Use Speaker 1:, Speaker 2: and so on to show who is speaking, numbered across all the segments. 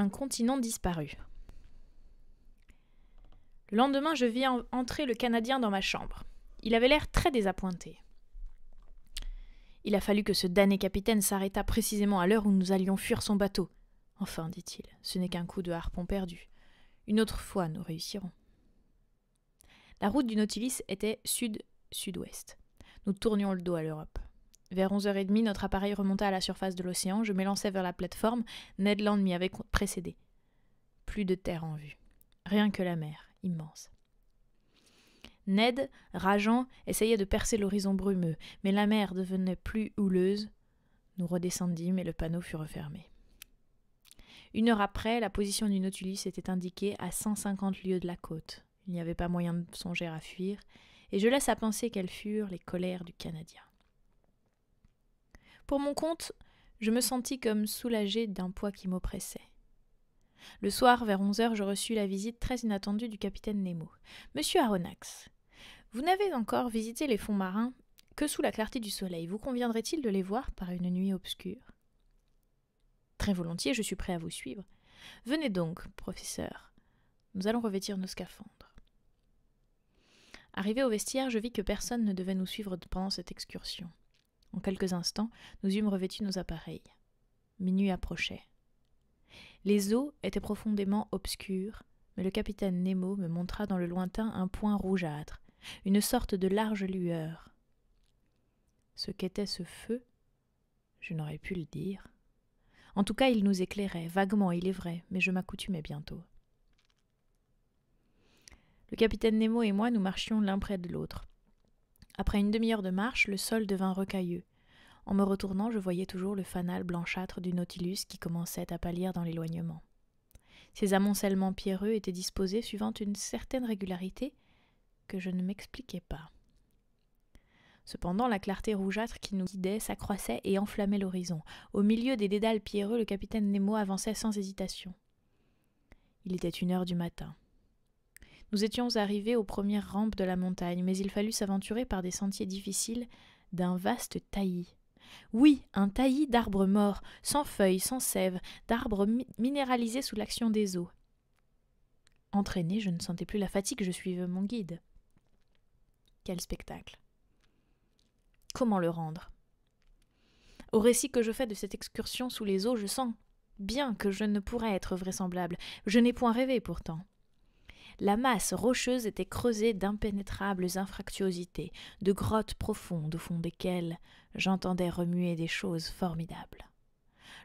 Speaker 1: Un continent disparu. Le lendemain, je vis entrer le Canadien dans ma chambre. Il avait l'air très désappointé. Il a fallu que ce damné capitaine s'arrêtât précisément à l'heure où nous allions fuir son bateau. Enfin, dit-il, ce n'est qu'un coup de harpon perdu. Une autre fois, nous réussirons. La route du Nautilus était sud-sud-ouest. Nous tournions le dos à l'Europe. Vers 11h30, notre appareil remonta à la surface de l'océan. Je m'élançai vers la plateforme. Ned Land m'y avait précédé. Plus de terre en vue. Rien que la mer, immense. Ned, rageant, essayait de percer l'horizon brumeux, mais la mer devenait plus houleuse. Nous redescendîmes et le panneau fut refermé. 1 heure après, la position du Nautilus était indiquée à 150 lieues de la côte. Il n'y avait pas moyen de songer à fuir, et je laisse à penser quelles furent les colères du Canadien. Pour mon compte, je me sentis comme soulagé d'un poids qui m'oppressait. Le soir, vers 11h, je reçus la visite très inattendue du capitaine Nemo. « Monsieur Aronnax, vous n'avez encore visité les fonds marins que sous la clarté du soleil. Vous conviendrait-il de les voir par une nuit obscure ?»« Très volontiers, je suis prêt à vous suivre. Venez donc, professeur. Nous allons revêtir nos scaphandres. » Arrivé au vestiaire, je vis que personne ne devait nous suivre pendant cette excursion. En quelques instants, nous eûmes revêtu nos appareils. Minuit approchait. Les eaux étaient profondément obscures, mais le capitaine Nemo me montra dans le lointain un point rougeâtre, une sorte de large lueur. Ce qu'était ce feu, je n'aurais pu le dire. En tout cas, il nous éclairait, vaguement, il est vrai, mais je m'accoutumais bientôt. Le capitaine Nemo et moi, nous marchions l'un près de l'autre. Après une demi-heure de marche, le sol devint rocailleux. En me retournant, je voyais toujours le fanal blanchâtre du Nautilus qui commençait à pâlir dans l'éloignement. Ces amoncellements pierreux étaient disposés suivant une certaine régularité que je ne m'expliquais pas. Cependant, la clarté rougeâtre qui nous guidait s'accroissait et enflammait l'horizon. Au milieu des dédales pierreux, le capitaine Nemo avançait sans hésitation. Il était 1h du matin. Nous étions arrivés aux premières rampes de la montagne, mais il fallut s'aventurer par des sentiers difficiles d'un vaste taillis. Oui, un taillis d'arbres morts, sans feuilles, sans sève, d'arbres minéralisés sous l'action des eaux. Entraîné, je ne sentais plus la fatigue, je suivais mon guide. Quel spectacle! Comment le rendre? Au récit que je fais de cette excursion sous les eaux, je sens bien que je ne pourrais être vraisemblable. Je n'ai point rêvé pourtant. La masse rocheuse était creusée d'impénétrables infractuosités, de grottes profondes au fond desquelles j'entendais remuer des choses formidables.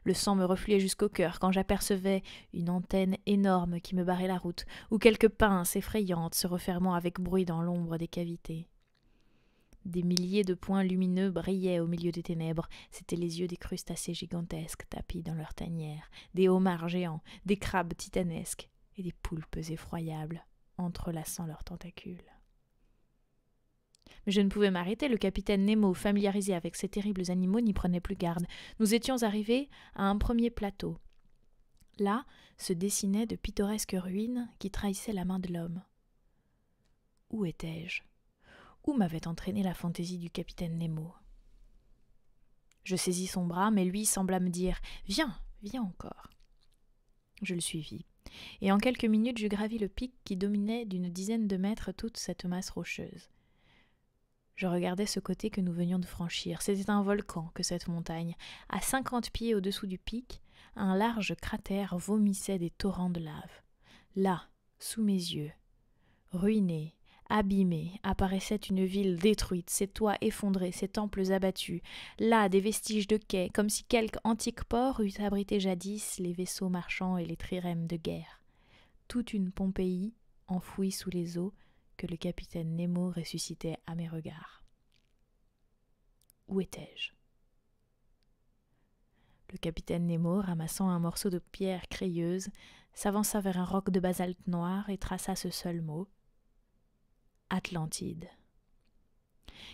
Speaker 1: Le sang me refluait jusqu'au cœur quand j'apercevais une antenne énorme qui me barrait la route, ou quelques pinces effrayantes se refermant avec bruit dans l'ombre des cavités. Des milliers de points lumineux brillaient au milieu des ténèbres. C'étaient les yeux des crustacés gigantesques tapis dans leurs tanières, des homards géants, des crabes titanesques et des poulpes effroyables, entrelaçant leurs tentacules. Mais je ne pouvais m'arrêter, le capitaine Nemo, familiarisé avec ces terribles animaux, n'y prenait plus garde. Nous étions arrivés à un premier plateau. Là se dessinaient de pittoresques ruines qui trahissaient la main de l'homme. Où étais-je? Où m'avait entraîné la fantaisie du capitaine Nemo? Je saisis son bras, mais lui sembla me dire « Viens, viens encore ». Je le suivis, et en quelques minutes je gravis le pic qui dominait d'une dizaine de mètres toute cette masse rocheuse. Je regardais ce côté que nous venions de franchir. C'était un volcan que cette montagne. À 50 pieds au-dessous du pic, un large cratère vomissait des torrents de lave. Là, sous mes yeux, ruinée, abîmée, apparaissait une ville détruite, ses toits effondrés, ses temples abattus. Là, des vestiges de quais, comme si quelque antique port eût abrité jadis les vaisseaux marchands et les trirèmes de guerre. Toute une Pompéi, enfouie sous les eaux, que le capitaine Nemo ressuscitait à mes regards. Où étais-je? Le capitaine Nemo, ramassant un morceau de pierre crayeuse, s'avança vers un roc de basalte noir et traça ce seul mot: Atlantide.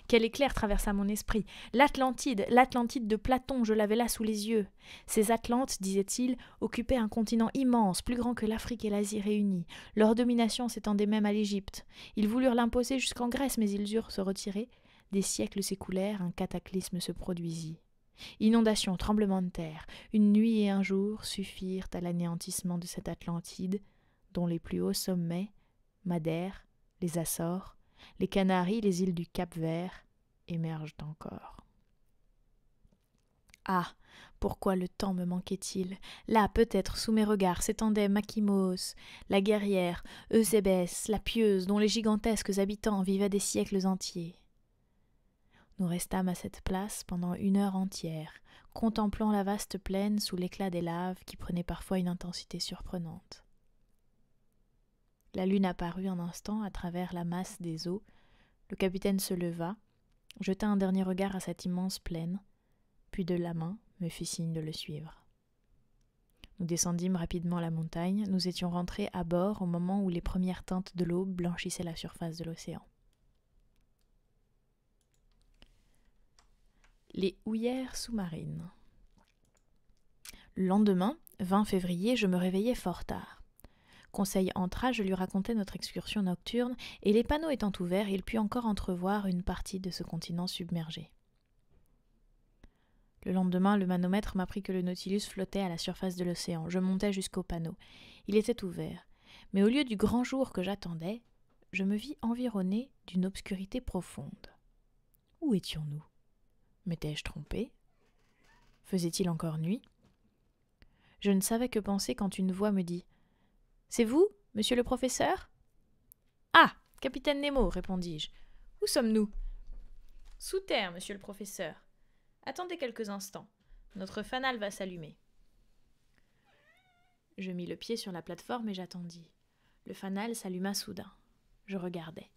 Speaker 1: Quel éclair traversa mon esprit! L'Atlantide de Platon, je l'avais là sous les yeux. Ces Atlantes, disait-il, occupaient un continent immense, plus grand que l'Afrique et l'Asie réunies. Leur domination s'étendait même à l'Égypte. Ils voulurent l'imposer jusqu'en Grèce, mais ils eurent se retirer. Des siècles s'écoulèrent, un cataclysme se produisit. Inondations, tremblements de terre, une nuit et un jour suffirent à l'anéantissement de cette Atlantide, dont les plus hauts sommets, Madère, les Açores, les Canaries, les îles du Cap-Vert, émergent encore. Ah, pourquoi le temps me manquait-il? Là, peut-être, sous mes regards, s'étendait Makimos, la guerrière, Eusébès, la pieuse, dont les gigantesques habitants vivaient des siècles entiers. Nous restâmes à cette place pendant 1 heure entière, contemplant la vaste plaine sous l'éclat des laves qui prenait parfois une intensité surprenante. La lune apparut un instant à travers la masse des eaux. Le capitaine se leva, jeta un dernier regard à cette immense plaine, puis de la main me fit signe de le suivre. Nous descendîmes rapidement la montagne, nous étions rentrés à bord au moment où les premières teintes de l'aube blanchissaient la surface de l'océan. Les houillères sous-marines. Le lendemain, 20 février, je me réveillai fort tard. Conseil entra, je lui racontai notre excursion nocturne, et les panneaux étant ouverts, il put encore entrevoir une partie de ce continent submergé. Le lendemain, le manomètre m'apprit que le Nautilus flottait à la surface de l'océan. Je montai jusqu'au panneau. Il était ouvert. Mais au lieu du grand jour que j'attendais, je me vis environné d'une obscurité profonde. Où étions-nous? M'étais-je trompé? Faisait-il encore nuit? Je ne savais que penser quand une voix me dit « C'est vous, monsieur le professeur ?»« Ah, capitaine Nemo, répondis-je. Où sommes-nous ?»« Sous terre, monsieur le professeur. Attendez quelques instants. Notre fanal va s'allumer. » Je mis le pied sur la plateforme et j'attendis. Le fanal s'alluma soudain. Je regardai.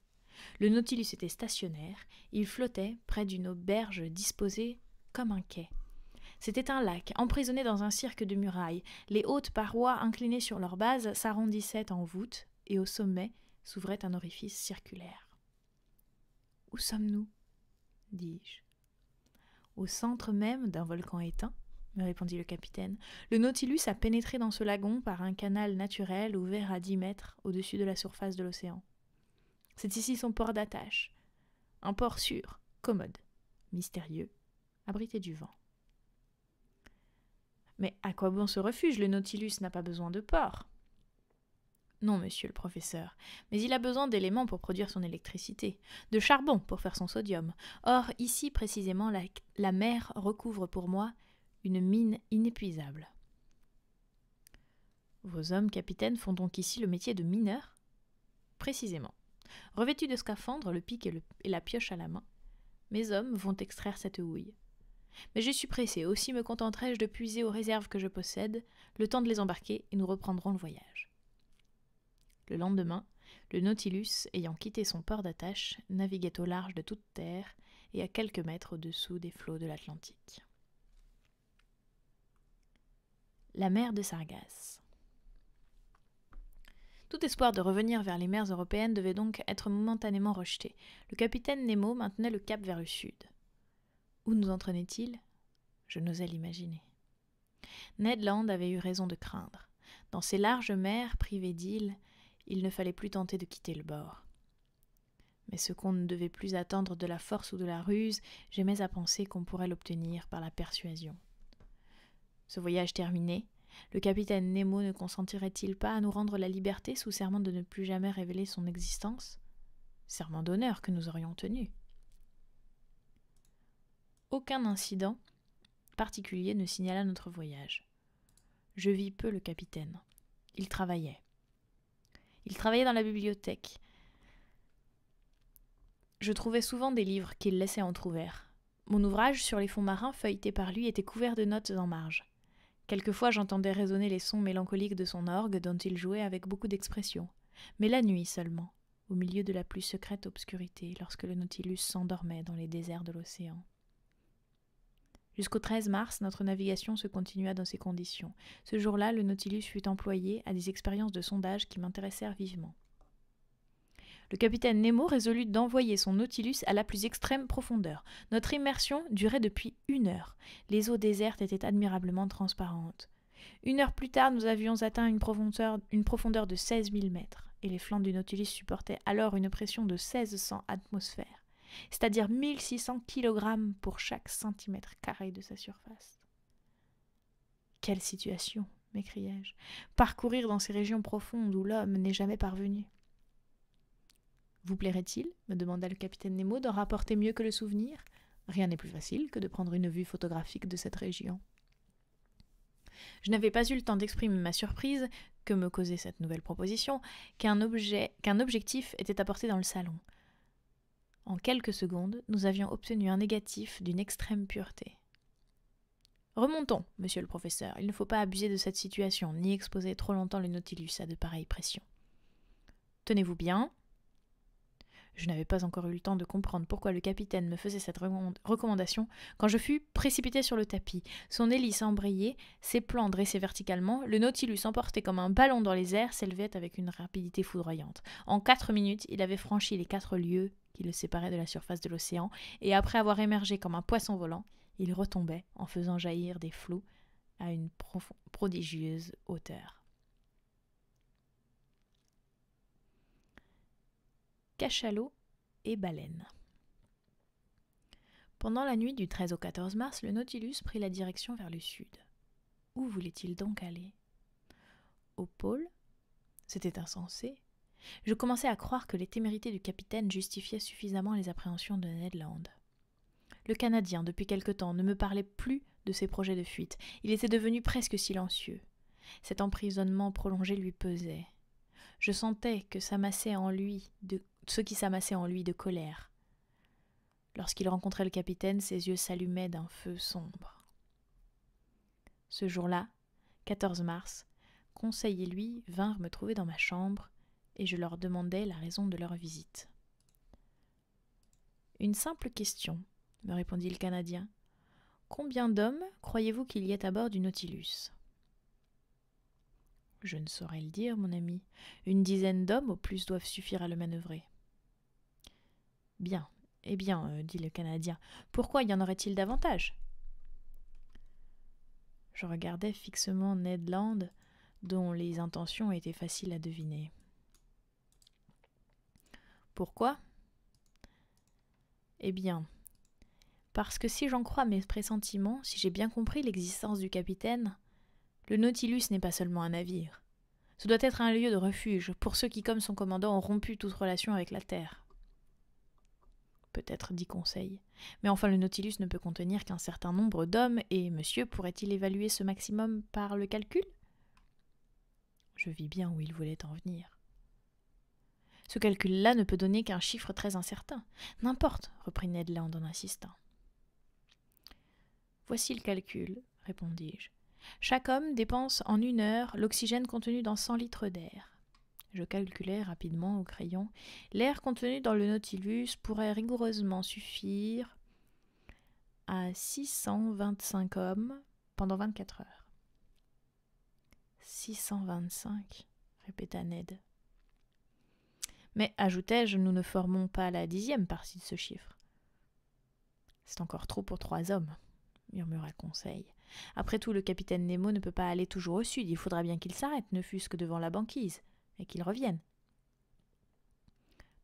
Speaker 1: Le Nautilus était stationnaire, il flottait près d'une auberge disposée comme un quai. C'était un lac, emprisonné dans un cirque de murailles. Les hautes parois inclinées sur leur base s'arrondissaient en voûte, et au sommet s'ouvrait un orifice circulaire. « Où sommes-nous » dis-je. « Au centre même d'un volcan éteint, » me répondit le capitaine. « Le Nautilus a pénétré dans ce lagon par un canal naturel ouvert à 10 mètres au-dessus de la surface de l'océan. C'est ici son port d'attache. Un port sûr, commode, mystérieux, abrité du vent. » Mais à quoi bon ce refuge? Le Nautilus n'a pas besoin de port. Non, monsieur le professeur, mais il a besoin d'éléments pour produire son électricité, de charbon pour faire son sodium. Or, ici précisément, la mer recouvre pour moi une mine inépuisable. Vos hommes, capitaine, font donc ici le métier de mineur? Précisément. Revêtus de scaphandre, le pic et la pioche à la main, mes hommes vont extraire cette houille. Mais je suis pressé, aussi me contenterai-je de puiser aux réserves que je possède, le temps de les embarquer, et nous reprendrons le voyage. Le lendemain, le Nautilus, ayant quitté son port d'attache, naviguait au large de toute terre et à quelques mètres au-dessous des flots de l'Atlantique. La mer de Sargasse. Tout espoir de revenir vers les mers européennes devait donc être momentanément rejeté. Le capitaine Nemo maintenait le cap vers le sud. Où nous entraînait-il? Je n'osais l'imaginer. Ned Land avait eu raison de craindre. Dans ces larges mers privées d'îles, il ne fallait plus tenter de quitter le bord. Mais ce qu'on ne devait plus attendre de la force ou de la ruse, j'aimais à penser qu'on pourrait l'obtenir par la persuasion. Ce voyage terminé, le capitaine Nemo ne consentirait-il pas à nous rendre la liberté sous serment de ne plus jamais révéler son existence? Serment d'honneur que nous aurions tenu. Aucun incident particulier ne signala notre voyage. Je vis peu le capitaine. Il travaillait. Il travaillait dans la bibliothèque. Je trouvais souvent des livres qu'il laissait entrouverts. Mon ouvrage sur les fonds marins feuilleté par lui était couvert de notes en marge. Quelquefois j'entendais résonner les sons mélancoliques de son orgue dont il jouait avec beaucoup d'expression. Mais la nuit seulement, au milieu de la plus secrète obscurité, lorsque le Nautilus s'endormait dans les déserts de l'océan. Jusqu'au 13 mars, notre navigation se continua dans ces conditions. Ce jour-là, le Nautilus fut employé à des expériences de sondage qui m'intéressèrent vivement. Le capitaine Nemo résolut d'envoyer son Nautilus à la plus extrême profondeur. Notre immersion durait depuis 1 heure. Les eaux désertes étaient admirablement transparentes. 1 heure plus tard, nous avions atteint une profondeur de 16 000 mètres, et les flancs du Nautilus supportaient alors une pression de 1600 atmosphères. c'est-à-dire 1600 kg pour chaque centimètre carré de sa surface. Quelle situation, m'écriai-je, parcourir dans ces régions profondes où l'homme n'est jamais parvenu. Vous plairait-il, me demanda le capitaine Nemo, d'en rapporter mieux que le souvenir? Rien n'est plus facile que de prendre une vue photographique de cette région. Je n'avais pas eu le temps d'exprimer ma surprise que me causait cette nouvelle proposition, qu'un objectif était apporté dans le salon. En quelques secondes, nous avions obtenu un négatif d'une extrême pureté. Remontons, monsieur le professeur, il ne faut pas abuser de cette situation, ni exposer trop longtemps le Nautilus à de pareilles pressions. Tenez-vous bien. Je n'avais pas encore eu le temps de comprendre pourquoi le capitaine me faisait cette recommandation quand je fus précipité sur le tapis. Son hélice embrayée, ses plans dressés verticalement, le Nautilus emporté comme un ballon dans les airs s'élevait avec une rapidité foudroyante. En 4 minutes, il avait franchi les 4 lieues qui le séparaient de la surface de l'océan, et après avoir émergé comme un poisson volant, il retombait en faisant jaillir des flots à une prodigieuse hauteur. Cachalot et baleine. Pendant la nuit du 13 au 14 mars, le Nautilus prit la direction vers le sud. Où voulait-il donc aller? Au pôle? C'était insensé. Je commençais à croire que les témérités du capitaine justifiaient suffisamment les appréhensions de Ned Land. Le Canadien, depuis quelque temps, ne me parlait plus de ses projets de fuite. Il était devenu presque silencieux. Cet emprisonnement prolongé lui pesait. Je sentais que ce qui s'amassait en lui de colère. Lorsqu'il rencontrait le capitaine, ses yeux s'allumaient d'un feu sombre. Ce jour-là, 14 mars, Conseil et lui vinrent me trouver dans ma chambre et je leur demandai la raison de leur visite. « Une simple question, » me répondit le Canadien. « Combien d'hommes croyez-vous qu'il y ait à bord du Nautilus ?» Je ne saurais le dire, mon ami. Une dizaine d'hommes au plus doivent suffire à le manœuvrer. Bien, eh bien, dit le Canadien, pourquoi y en aurait-il davantage? Je regardais fixement Ned Land, dont les intentions étaient faciles à deviner. Pourquoi? Eh bien, parce que si j'en crois mes pressentiments, si j'ai bien compris l'existence du capitaine, le Nautilus n'est pas seulement un navire. Ce doit être un lieu de refuge pour ceux qui, comme son commandant, ont rompu toute relation avec la terre. Peut-être, dit Conseil. Mais enfin, le Nautilus ne peut contenir qu'un certain nombre d'hommes, et monsieur pourrait-il évaluer ce maximum par le calcul? Je vis bien où il voulait en venir. Ce calcul-là ne peut donner qu'un chiffre très incertain. N'importe, reprit Ned Land en insistant. Voici le calcul, répondis-je. Chaque homme dépense en 1 heure l'oxygène contenu dans 100 litres d'air. Je calculai rapidement au crayon. L'air contenu dans le Nautilus pourrait rigoureusement suffire à 625 hommes pendant 24 heures. 625, répéta Ned. Mais, ajoutai-je, nous ne formons pas la 10e partie de ce chiffre. C'est encore trop pour 3 hommes, murmura Conseil. Après tout, le capitaine Nemo ne peut pas aller toujours au sud, il faudra bien qu'il s'arrête, ne fût-ce que devant la banquise, et qu'il revienne.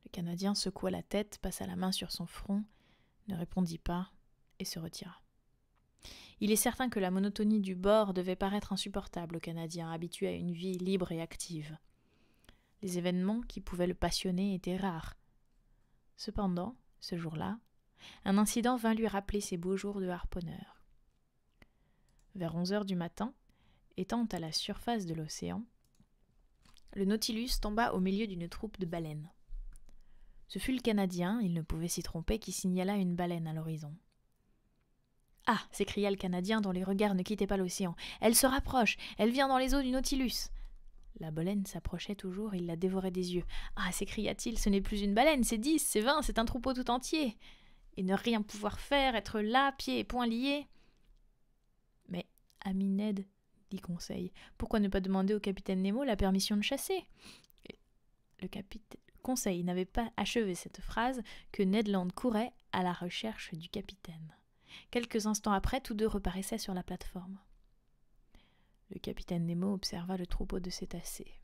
Speaker 1: Le Canadien secoua la tête, passa la main sur son front, ne répondit pas, et se retira. Il est certain que la monotonie du bord devait paraître insupportable au Canadien, habitué à une vie libre et active. Les événements qui pouvaient le passionner étaient rares. Cependant, ce jour-là, un incident vint lui rappeler ses beaux jours de harponneur. Vers 11 heures du matin, étant à la surface de l'océan, le Nautilus tomba au milieu d'une troupe de baleines. Ce fut le Canadien, il ne pouvait s'y tromper, qui signala une baleine à l'horizon. « Ah !» s'écria le Canadien dont les regards ne quittaient pas l'océan. « Elle se rapproche, elle vient dans les eaux du Nautilus !» La baleine s'approchait toujours, il la dévorait des yeux. « Ah !» s'écria-t-il, « ce n'est plus une baleine, c'est 10, c'est 20, c'est un troupeau tout entier !» Et ne rien pouvoir faire, être là, pieds et poings liés. « Mais, ami Ned, dit Conseil, pourquoi ne pas demander au capitaine Nemo la permission de chasser ?» Le Conseil n'avait pas achevé cette phrase que Ned Land courait à la recherche du capitaine. Quelques instants après, tous deux reparaissaient sur la plateforme. Le capitaine Nemo observa le troupeau de cétacés.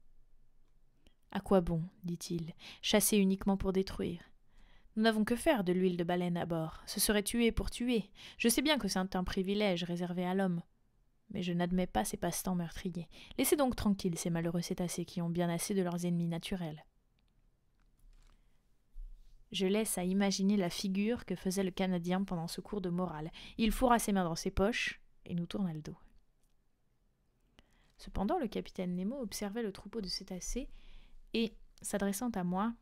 Speaker 1: « À quoi bon, dit-il, chasser uniquement pour détruire? Nous n'avons que faire de l'huile de baleine à bord. Ce serait tuer pour tuer. Je sais bien que c'est un privilège réservé à l'homme. Mais je n'admets pas ces passe-temps meurtriers. Laissez donc tranquilles ces malheureux cétacés qui ont bien assez de leurs ennemis naturels. Je laisse à imaginer la figure que faisait le Canadien pendant ce cours de morale. Il fourra ses mains dans ses poches et nous tourna le dos. Cependant, le capitaine Nemo observait le troupeau de cétacés et, s'adressant à moi,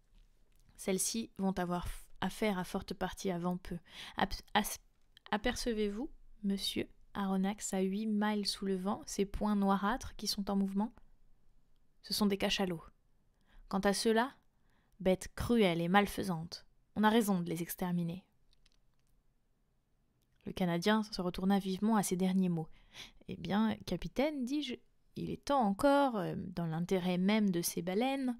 Speaker 1: « Celles-ci vont avoir affaire à forte partie avant peu. Apercevez-vous, monsieur Aronnax, à 8 miles sous le vent, ces points noirâtres qui sont en mouvement? Ce sont des cachalots. Quant à ceux-là, bêtes cruelles et malfaisantes, on a raison de les exterminer. » Le Canadien se retourna vivement à ces derniers mots. « Eh bien, capitaine, dis-je, il est temps encore, dans l'intérêt même de ces baleines. »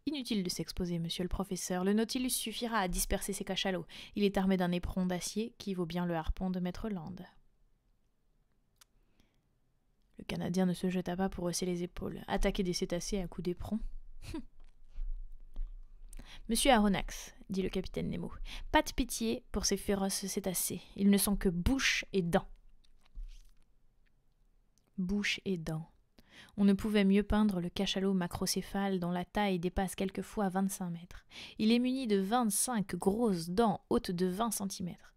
Speaker 1: Inutile de s'exposer, monsieur le professeur, le Nautilus suffira à disperser ces cachalots. Il est armé d'un éperon d'acier qui vaut bien le harpon de Maître Land. Le Canadien ne se jeta pas pour hausser les épaules. Attaquer des cétacés à coups d'éperon. Monsieur Aronnax, dit le capitaine Nemo, pas de pitié pour ces féroces cétacés. Ils ne sont que bouche et dents. Bouche et dents. On ne pouvait mieux peindre le cachalot macrocéphale dont la taille dépasse quelquefois 25 mètres. Il est muni de 25 grosses dents hautes de 20 centimètres.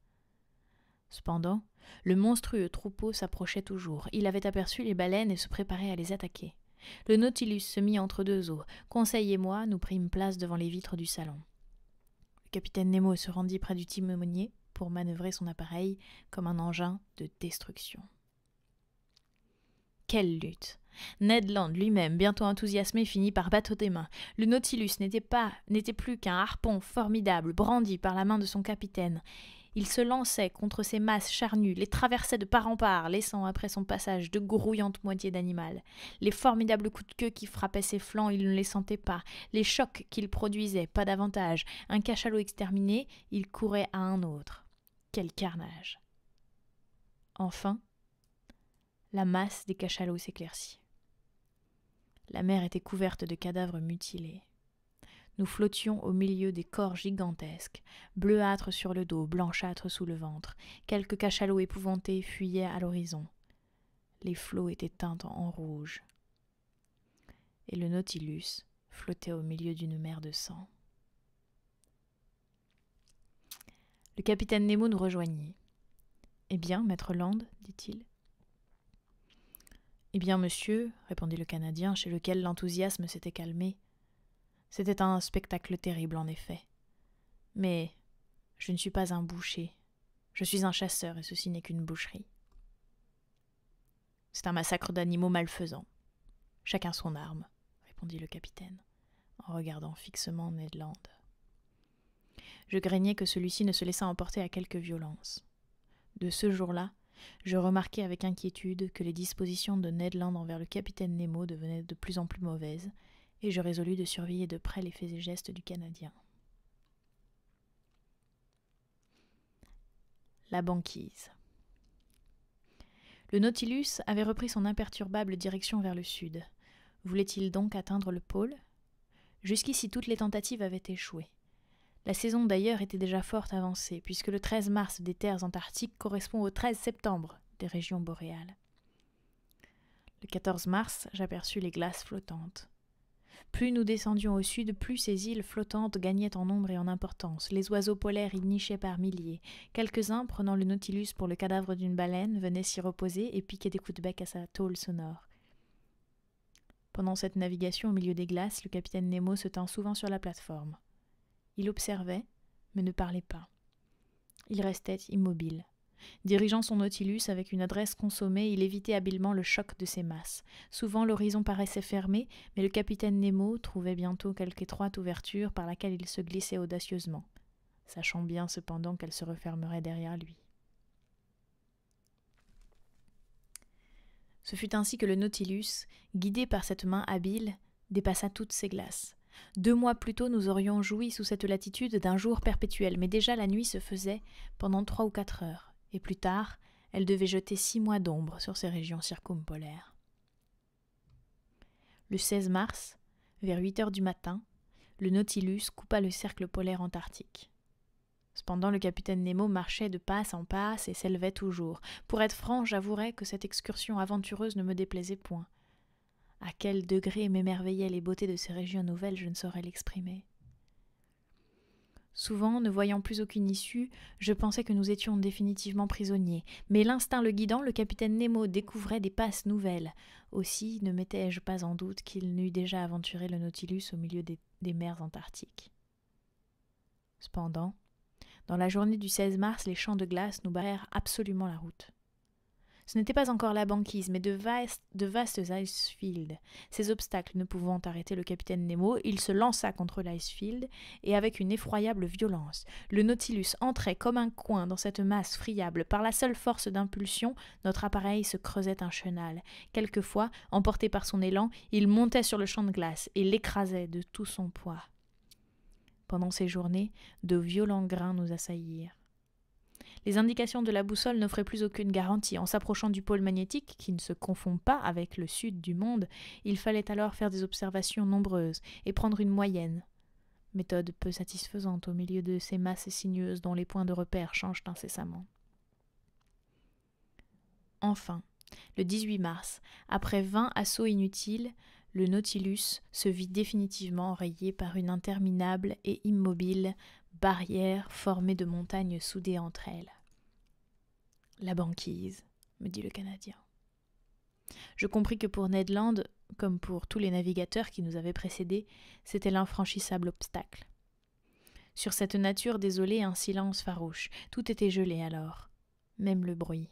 Speaker 1: Cependant, le monstrueux troupeau s'approchait toujours. Il avait aperçu les baleines et se préparait à les attaquer. Le Nautilus se mit entre deux eaux. Conseil et moi, nous prîmes place devant les vitres du salon. Le capitaine Nemo se rendit près du timonier pour manœuvrer son appareil comme un engin de destruction. Quelle lutte! Ned Land lui-même, bientôt enthousiasmé, finit par battre des mains. Le Nautilus n'était plus qu'un harpon formidable brandi par la main de son capitaine. Il se lançait contre ces masses charnues, les traversait de part en part, laissant après son passage de grouillantes moitiés d'animal. Les formidables coups de queue qui frappaient ses flancs, il ne les sentait pas. Les chocs qu'il produisait, pas davantage. Un cachalot exterminé, il courait à un autre. Quel carnage! Enfin, la masse des cachalots s'éclaircit. La mer était couverte de cadavres mutilés. Nous flottions au milieu des corps gigantesques, bleuâtres sur le dos, blanchâtres sous le ventre. Quelques cachalots épouvantés fuyaient à l'horizon. Les flots étaient teints en rouge. Et le Nautilus flottait au milieu d'une mer de sang. Le capitaine Nemo nous rejoignit. « Eh bien, maître Land, dit-il. » « Eh bien, monsieur, répondit le Canadien, chez lequel l'enthousiasme s'était calmé. C'était un spectacle terrible, en effet. Mais je ne suis pas un boucher. Je suis un chasseur, et ceci n'est qu'une boucherie. C'est un massacre d'animaux malfaisants. Chacun son arme, répondit le capitaine, en regardant fixement Ned Land. Je craignais que celui-ci ne se laissât emporter à quelque violence. De ce jour-là, je remarquai avec inquiétude que les dispositions de Ned Land envers le capitaine Nemo devenaient de plus en plus mauvaises, et je résolus de surveiller de près les faits et gestes du Canadien. La banquise. Le Nautilus avait repris son imperturbable direction vers le sud. Voulait-il donc atteindre le pôle? Jusqu'ici, toutes les tentatives avaient échoué. La saison d'ailleurs était déjà fort avancée, puisque le 13 mars des terres antarctiques correspond au 13 septembre des régions boréales. Le 14 mars, j'aperçus les glaces flottantes. Plus nous descendions au sud, plus ces îles flottantes gagnaient en nombre et en importance. Les oiseaux polaires y nichaient par milliers. Quelques-uns, prenant le Nautilus pour le cadavre d'une baleine, venaient s'y reposer et piquaient des coups de bec à sa tôle sonore. Pendant cette navigation au milieu des glaces, le capitaine Nemo se tint souvent sur la plateforme. Il observait, mais ne parlait pas. Il restait immobile. Dirigeant son Nautilus avec une adresse consommée, il évitait habilement le choc de ces masses. Souvent l'horizon paraissait fermé, mais le capitaine Nemo trouvait bientôt quelque étroite ouverture par laquelle il se glissait audacieusement, sachant bien cependant qu'elle se refermerait derrière lui. Ce fut ainsi que le Nautilus, guidé par cette main habile, dépassa toutes ces glaces. 2 mois plus tôt, nous aurions joui sous cette latitude d'un jour perpétuel, mais déjà la nuit se faisait pendant 3 ou 4 heures, et plus tard, elle devait jeter 6 mois d'ombre sur ces régions circumpolaires. Le 16 mars, vers 8 heures du matin, le Nautilus coupa le cercle polaire antarctique. Cependant, le capitaine Nemo marchait de passe en passe et s'élevait toujours. Pour être franc, j'avouerai que cette excursion aventureuse ne me déplaisait point. À quel degré m'émerveillaient les beautés de ces régions nouvelles, je ne saurais l'exprimer. Souvent, ne voyant plus aucune issue, je pensais que nous étions définitivement prisonniers. Mais l'instinct le guidant, le capitaine Nemo découvrait des passes nouvelles. Aussi ne mettais-je pas en doute qu'il n'eût déjà aventuré le Nautilus au milieu des mers antarctiques. Cependant, dans la journée du 16 mars, les champs de glace nous barrèrent absolument la route. Ce n'était pas encore la banquise, mais de vastes icefields. Ces obstacles ne pouvant arrêter le capitaine Nemo, il se lança contre l'icefield, et avec une effroyable violence. Le Nautilus entrait comme un coin dans cette masse friable. Par la seule force d'impulsion, notre appareil se creusait un chenal. Quelquefois, emporté par son élan, il montait sur le champ de glace et l'écrasait de tout son poids. Pendant ces journées, de violents grains nous assaillirent. Les indications de la boussole n'offraient plus aucune garantie. En s'approchant du pôle magnétique, qui ne se confond pas avec le sud du monde, il fallait alors faire des observations nombreuses et prendre une moyenne. Méthode peu satisfaisante au milieu de ces masses sinueuses dont les points de repère changent incessamment. Enfin, le 18 mars, après 20 assauts inutiles, le Nautilus se vit définitivement rayé par une interminable et immobile barrière formée de montagnes soudées entre elles. La banquise, me dit le Canadien. Je compris que pour Ned Land, comme pour tous les navigateurs qui nous avaient précédés, c'était l'infranchissable obstacle. Sur cette nature désolée, un silence farouche. Tout était gelé alors, même le bruit.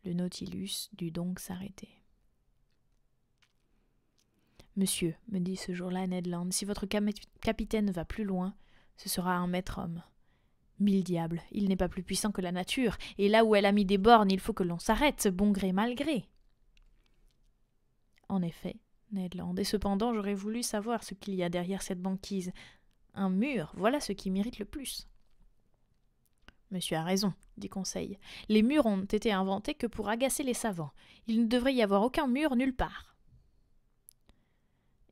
Speaker 1: Le Nautilus dut donc s'arrêter. Monsieur, me dit ce jour-là Ned Land, si votre capitaine va plus loin, ce sera un maître homme. 1000 diables, il n'est pas plus puissant que la nature, et là où elle a mis des bornes, il faut que l'on s'arrête, bon gré mal gré. En effet, Ned Land, et cependant j'aurais voulu savoir ce qu'il y a derrière cette banquise. Un mur, voilà ce qui m'irrite le plus. Monsieur a raison, dit Conseil. Les murs ont été inventés que pour agacer les savants. Il ne devrait y avoir aucun mur nulle part.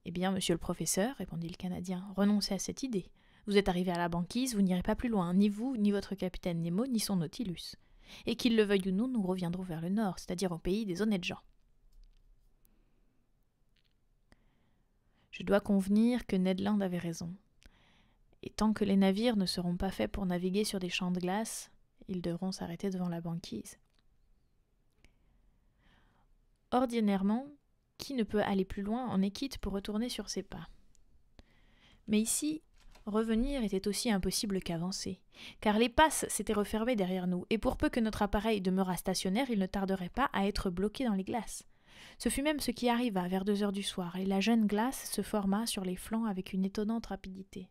Speaker 1: Eh bien, monsieur le professeur, répondit le Canadien, renoncez à cette idée. Vous êtes arrivé à la banquise, vous n'irez pas plus loin, ni vous, ni votre capitaine Nemo, ni son Nautilus. Et qu'il le veuille ou non, nous reviendrons vers le nord, c'est-à-dire au pays des honnêtes gens. Je dois convenir que Ned Land avait raison. Et tant que les navires ne seront pas faits pour naviguer sur des champs de glace, ils devront s'arrêter devant la banquise. Ordinairement, qui ne peut aller plus loin en est quitte pour retourner sur ses pas. Mais ici, revenir était aussi impossible qu'avancer, car les passes s'étaient refermées derrière nous, et pour peu que notre appareil demeurât stationnaire, il ne tarderait pas à être bloqué dans les glaces. Ce fut même ce qui arriva vers 2 heures du soir, et la jeune glace se forma sur les flancs avec une étonnante rapidité.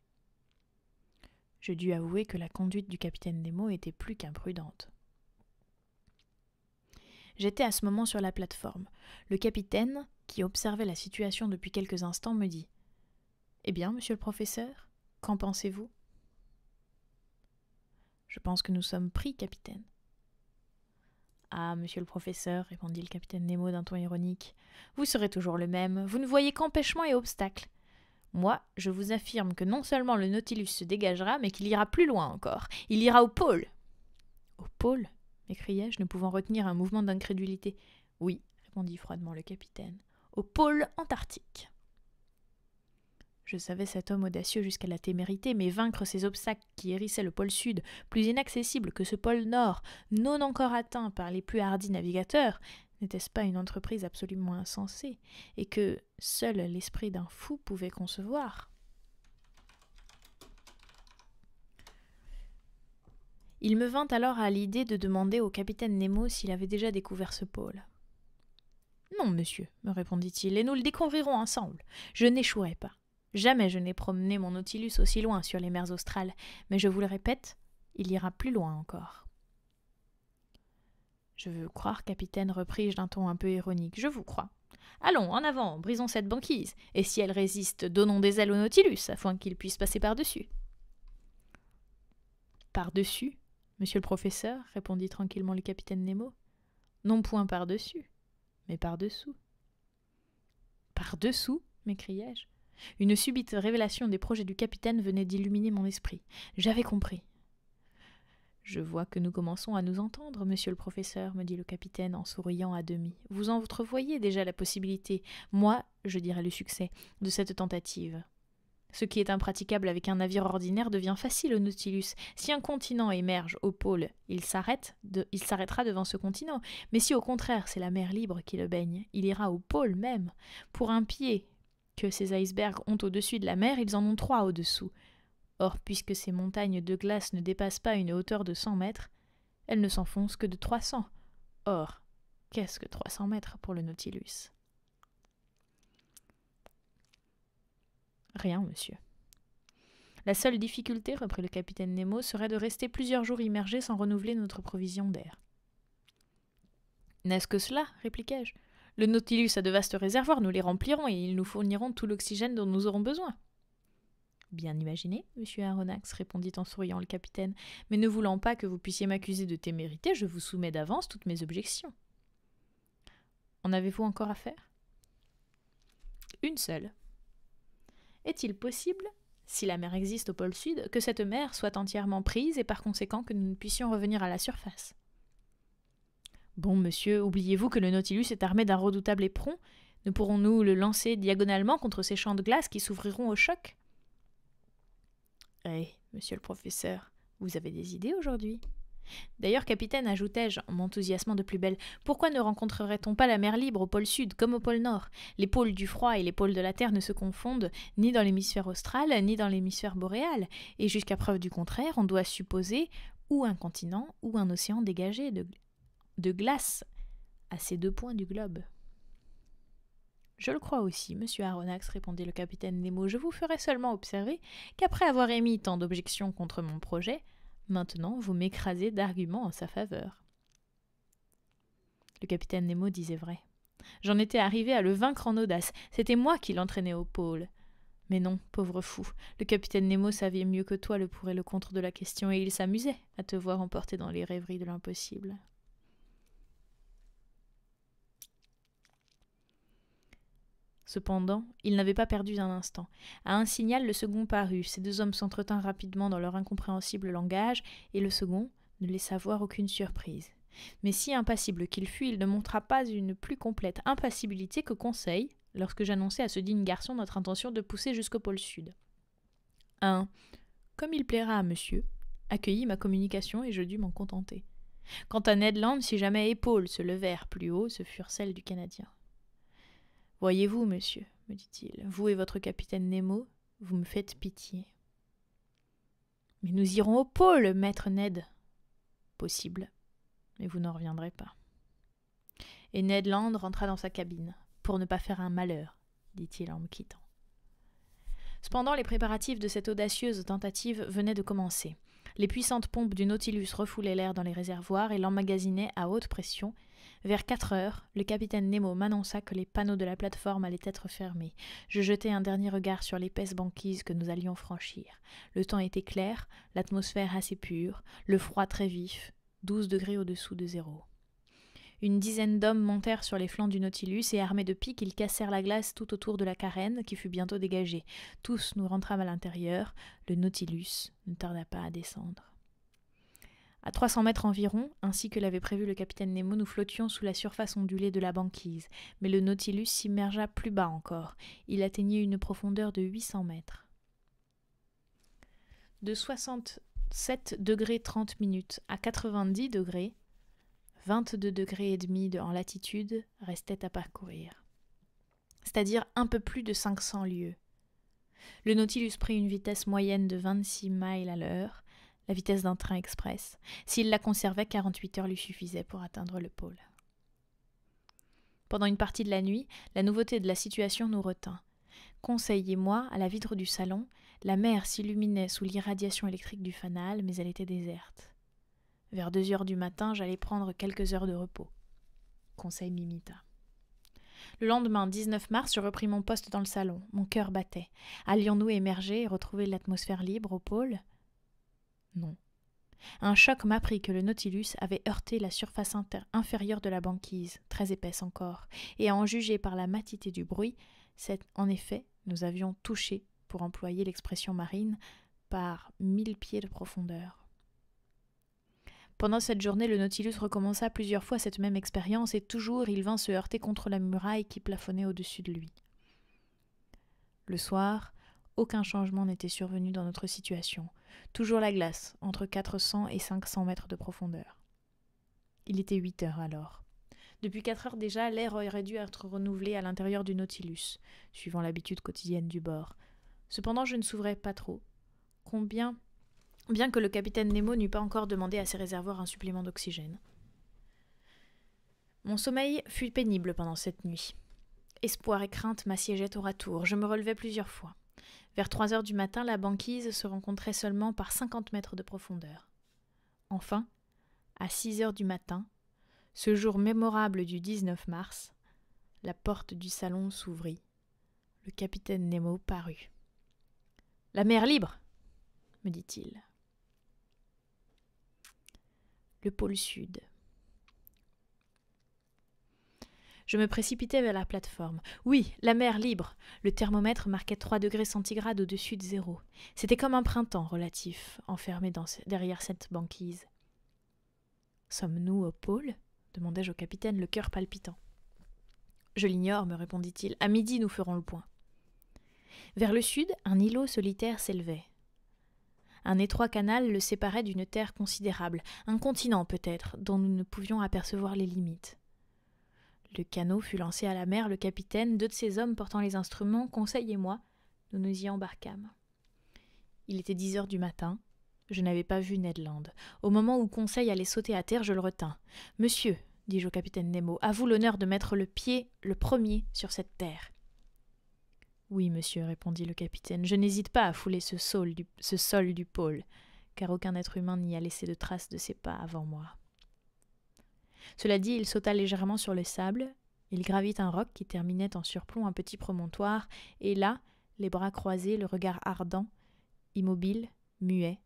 Speaker 1: Je dus avouer que la conduite du capitaine Nemo était plus qu'imprudente. J'étais à ce moment sur la plateforme. Le capitaine, qui observait la situation depuis quelques instants, me dit « Eh bien, monsieur le professeur, qu'en pensez-vous » ? « Je pense que nous sommes pris, capitaine. »« Ah, monsieur le professeur, répondit le capitaine Nemo d'un ton ironique, vous serez toujours le même, vous ne voyez qu'empêchements et obstacles. Moi, je vous affirme que non seulement le Nautilus se dégagera, mais qu'il ira plus loin encore. Il ira au pôle. »« Au pôle ?» m'écriai-je, ne pouvant retenir un mouvement d'incrédulité. « Oui, » répondit froidement le capitaine, « au pôle antarctique. » Je savais cet homme audacieux jusqu'à la témérité, mais vaincre ces obstacles qui hérissaient le pôle sud, plus inaccessible que ce pôle nord, non encore atteint par les plus hardis navigateurs, n'était-ce pas une entreprise absolument insensée, et que seul l'esprit d'un fou pouvait concevoir ? Il me vint alors à l'idée de demander au capitaine Nemo s'il avait déjà découvert ce pôle. « Non, monsieur, me répondit-il, et nous le découvrirons ensemble. Je n'échouerai pas. Jamais je n'ai promené mon Nautilus aussi loin sur les mers australes, mais je vous le répète, il ira plus loin encore. »« Je veux croire, capitaine, repris-je d'un ton un peu ironique, je vous crois. Allons, en avant, brisons cette banquise, et si elle résiste, donnons des ailes au Nautilus, afin qu'il puisse passer par-dessus. »« Par-dessus, monsieur le professeur, répondit tranquillement le capitaine Nemo. Non point par-dessus, mais par-dessous. Par-dessous, m'écriai-je. Une subite révélation des projets du capitaine venait d'illuminer mon esprit. J'avais compris. « Je vois que nous commençons à nous entendre, monsieur le professeur, me dit le capitaine en souriant à demi. Vous entrevoyez déjà la possibilité, moi, je dirais le succès, de cette tentative. Ce qui est impraticable avec un navire ordinaire devient facile au Nautilus. Si un continent émerge au pôle, il s'arrêtera devant ce continent. Mais si au contraire c'est la mer libre qui le baigne, il ira au pôle même. Pour un pied que ces icebergs ont au-dessus de la mer, ils en ont 3 au-dessous. Or, puisque ces montagnes de glace ne dépassent pas une hauteur de 100 mètres, elles ne s'enfoncent que de 300. Or, qu'est-ce que 300 mètres pour le Nautilus ? Rien, monsieur. La seule difficulté, reprit le capitaine Nemo, serait de rester plusieurs jours immergés sans renouveler notre provision d'air. N'est-ce que cela ? Répliquai-je. Le Nautilus a de vastes réservoirs, nous les remplirons et ils nous fourniront tout l'oxygène dont nous aurons besoin. Bien imaginé, monsieur Aronnax, répondit en souriant le capitaine, mais ne voulant pas que vous puissiez m'accuser de témérité, je vous soumets d'avance toutes mes objections. En avez-vous encore à faire ? Une seule. Est-il possible, si la mer existe au pôle sud, que cette mer soit entièrement prise et par conséquent que nous ne puissions revenir à la surface ? Bon, monsieur, oubliez-vous que le Nautilus est armé d'un redoutable éperon ? Ne pourrons-nous le lancer diagonalement contre ces champs de glace qui s'ouvriront au choc ? Eh, monsieur le professeur, vous avez des idées aujourd'hui ? D'ailleurs, capitaine, ajoutai-je en m'enthousiasmant de plus belle, pourquoi ne rencontrerait-on pas la mer libre au pôle sud comme au pôle nord ? Les pôles du froid et les pôles de la terre ne se confondent ni dans l'hémisphère austral ni dans l'hémisphère boréal, et jusqu'à preuve du contraire, on doit supposer ou un continent ou un océan dégagé de glace à ces 2 points du globe. Je le crois aussi, monsieur Aronnax, répondit le capitaine Nemo. Je vous ferai seulement observer qu'après avoir émis tant d'objections contre mon projet, maintenant vous m'écrasez d'arguments en sa faveur. Le capitaine Nemo disait vrai. J'en étais arrivé à le vaincre en audace. C'était moi qui l'entraînais au pôle. Mais non, pauvre fou, le capitaine Nemo savait mieux que toi le pour et le contre de la question, et il s'amusait à te voir emporté dans les rêveries de l'impossible. Cependant, il n'avait pas perdu un instant. À un signal, le second parut. Ces 2 hommes s'entretinrent rapidement dans leur incompréhensible langage, et le second ne laissa voir aucune surprise. Mais si impassible qu'il fût, il ne montra pas une plus complète impassibilité que Conseil, lorsque j'annonçai à ce digne garçon notre intention de pousser jusqu'au pôle sud. Un « Comme il plaira à monsieur » accueillit ma communication et je dus m'en contenter. Quant à Ned Land, si jamais épaules se levèrent plus haut, ce furent celles du Canadien. « Voyez-vous, monsieur, me dit-il, vous et votre capitaine Nemo, vous me faites pitié. »« Mais nous irons au pôle, maître Ned. »« Possible, mais vous n'en reviendrez pas. » Et Ned Land rentra dans sa cabine. « Pour ne pas faire un malheur, » dit-il en me quittant. Cependant, les préparatifs de cette audacieuse tentative venaient de commencer. Les puissantes pompes du Nautilus refoulaient l'air dans les réservoirs et l'emmagasinaient à haute pression. Vers 4 heures, le capitaine Nemo m'annonça que les panneaux de la plateforme allaient être fermés. Je jetai un dernier regard sur l'épaisse banquise que nous allions franchir. Le temps était clair, l'atmosphère assez pure, le froid très vif, 12 degrés au-dessous de zéro. Une dizaine d'hommes montèrent sur les flancs du Nautilus et armés de pics, ils cassèrent la glace tout autour de la carène qui fut bientôt dégagée. Tous nous rentrâmes à l'intérieur. Le Nautilus ne tarda pas à descendre. À 300 mètres environ, ainsi que l'avait prévu le capitaine Nemo, nous flottions sous la surface ondulée de la banquise. Mais le Nautilus s'immergea plus bas encore. Il atteignit une profondeur de 800 mètres. De 67 degrés 30 minutes à 90 degrés, 22 degrés et demi en latitude restaient à parcourir. C'est-à-dire un peu plus de 500 lieues. Le Nautilus prit une vitesse moyenne de 26 miles à l'heure, la vitesse d'un train express. S'il la conservait, 48 heures lui suffisaient pour atteindre le pôle. Pendant une partie de la nuit, la nouveauté de la situation nous retint. Conseil et moi, à la vitre du salon, la mer s'illuminait sous l'irradiation électrique du fanal, mais elle était déserte. Vers 2 heures du matin, j'allais prendre quelques heures de repos. Conseil m'imita. Le lendemain, 19 mars, je repris mon poste dans le salon. Mon cœur battait. Allions-nous émerger et retrouver l'atmosphère libre au pôle ? Non. Un choc m'apprit que le Nautilus avait heurté la surface inférieure de la banquise, très épaisse encore, et à en juger par la matité du bruit, en effet, Nous avions touché, pour employer l'expression marine, par 1000 pieds de profondeur. Pendant cette journée, le Nautilus recommença plusieurs fois cette même expérience et toujours il vint se heurter contre la muraille qui plafonnait au-dessus de lui. Le soir, aucun changement n'était survenu dans notre situation. Toujours la glace, entre 400 et 500 mètres de profondeur. Il était 8 heures alors. Depuis 4 heures déjà, l'air aurait dû être renouvelé à l'intérieur du Nautilus, suivant l'habitude quotidienne du bord. Cependant, je ne s'ouvrais pas trop. Bien que le capitaine Nemo n'eût pas encore demandé à ses réservoirs un supplément d'oxygène. Mon sommeil fut pénible pendant cette nuit. Espoir et crainte m'assiégeaient tour à tour. Je me relevais plusieurs fois. Vers 3 heures du matin, la banquise se rencontrait seulement par 50 mètres de profondeur. Enfin, à 6 heures du matin, ce jour mémorable du 19 mars, la porte du salon s'ouvrit. Le capitaine Nemo parut. « La mer libre !» me dit-il. Le pôle sud. Je me précipitai vers la plateforme. Oui, la mer libre. Le thermomètre marquait 3 degrés centigrades au-dessus de zéro. C'était comme un printemps relatif, enfermé derrière cette banquise. « Sommes-nous au pôle ?» demandai-je au capitaine, le cœur palpitant. « Je l'ignore, me répondit-il. À midi, nous ferons le point. » Vers le sud, un îlot solitaire s'élevait. Un étroit canal le séparait d'une terre considérable, un continent peut-être, dont nous ne pouvions apercevoir les limites. Le canot fut lancé à la mer, le capitaine, 2 de ses hommes portant les instruments, Conseil et moi, nous nous y embarquâmes. Il était 10 heures du matin, je n'avais pas vu Ned Land. Au moment où Conseil allait sauter à terre, je le retins. « Monsieur, dis-je au capitaine Nemo, à vous l'honneur de mettre le pied le premier sur cette terre. »« Oui, monsieur, répondit le capitaine, je n'hésite pas à fouler ce sol du pôle, car aucun être humain n'y a laissé de traces de ses pas avant moi. » Cela dit, il sauta légèrement sur le sable, il gravit un roc qui terminait en surplomb un petit promontoire, et là, les bras croisés, le regard ardent, immobile, muet,